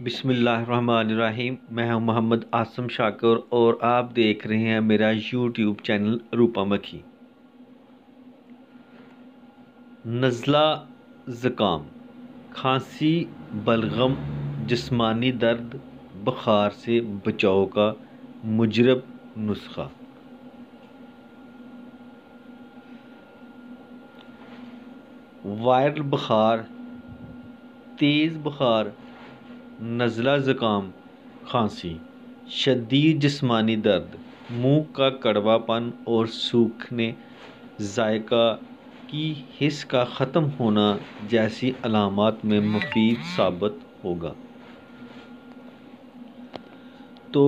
بسم اللہ الرحمن الرحیم۔ میں ہوں محمد آسم شاکر اور آپ دیکھ رہے ہیں میرا یوٹیوب چینل روپا مکھی۔ نزلہ، زکام، کھانسی، بلغم، جسمانی درد، بخار سے بچاؤ کا مجرب نسخہ۔ وائرل بخار، تیز بخار، نزلہ زکام، کھانسی، شدید جسمانی درد، منہ کا کڑوا پن اور سوکھنے، ذائقہ کی حس کا ختم ہونا جیسی علامات میں مفید ثابت ہوگا۔ تو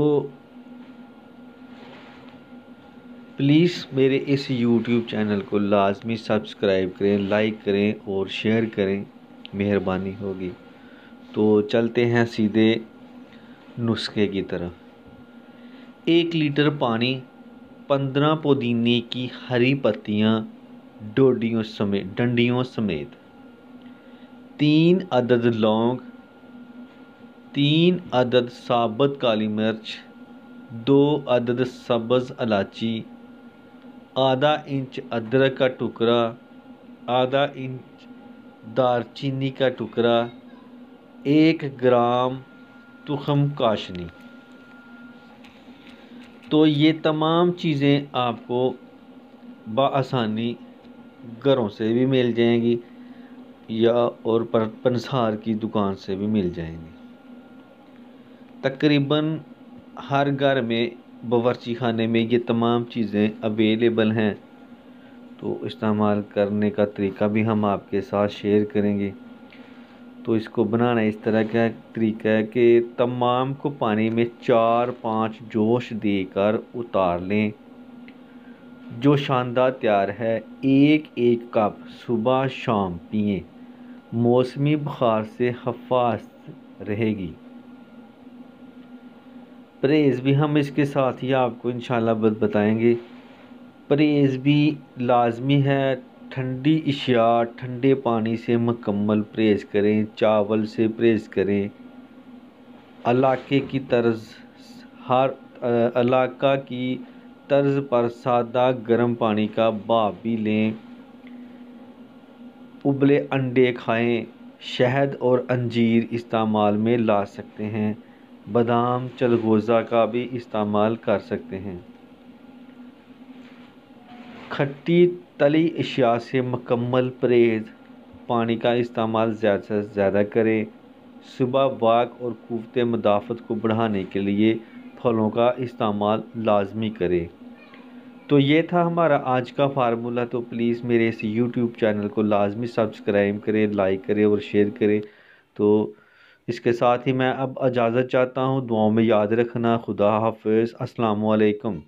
پلیز میرے اس یوٹیوب چینل کو لازمی سبسکرائب کریں، لائک کریں اور شیئر کریں، مہربانی ہوگی۔ تو چلتے ہیں سیدھے نسخے کی طرف۔ 1 لیٹر پانی، 15 پودینے کی ہری پتیاں ڈنڈیوں سمیت، 3 عدد لونگ، 3 عدد ثابت کالی مرچ، 2 عدد سبز الائچی، آدھا انچ ادرک کا ٹکڑا، آدھا انچ دار چینی کا ٹکڑا، 1 گرام تخم کاشنی۔ تو یہ تمام چیزیں آپ کو بآسانی گھروں سے بھی مل جائیں گی یا اور پنسار کی دکان سے بھی مل جائیں گی۔ تقریباً ہر گھر میں باورچی خانے میں یہ تمام چیزیں اویلیبل ہیں، تو استعمال کرنے کا طریقہ بھی ہم آپ کے ساتھ شیئر کریں گے۔ تو اس کو بنانا اس طرح کا طریقہ ہے کہ تمام کو پانی میں 4-5 جوش دے کر اتار لیں۔ جو شاندار تیار ہے، 1 کپ صبح شام پئیں، موسمی بخار سے حفاظت رہے گی۔ پرہیز بھی ہم اس کے ساتھ ہی آپ کو انشاءاللہ بتائیں گے۔ پرہیز بھی لازمی ہے، ٹھنڈی اشیاء، ٹھنڈے پانی سے مکمل پرہیز کریں، چاول سے پرہیز کریں۔ ہر علاقہ کی طرز پر سادہ گرم پانی کا بھاپ بھی لیں۔ ابلے انڈے کھائیں۔ شہد اور انجیر استعمال میں لا سکتے ہیں۔ بادام، چلغوزہ کا بھی استعمال کر سکتے ہیں۔ کھٹی تلی اشیاء سے مکمل پرہیز، پانی کا استعمال زیادہ سے زیادہ کریں۔ صبح واک اور قوت مدافعت کو بڑھانے کے لیے پھلوں کا استعمال لازمی کریں۔ تو یہ تھا ہمارا آج کا فارمولہ۔ تو پلیز میرے اس یوٹیوب چینل کو لازمی سبسکرائب کریں، لائک کریں اور شیئر کریں۔ تو اس کے ساتھ ہی میں اب اجازت چاہتا ہوں، دعاؤں میں یاد رکھنا۔ خدا حافظ، السلام علیکم۔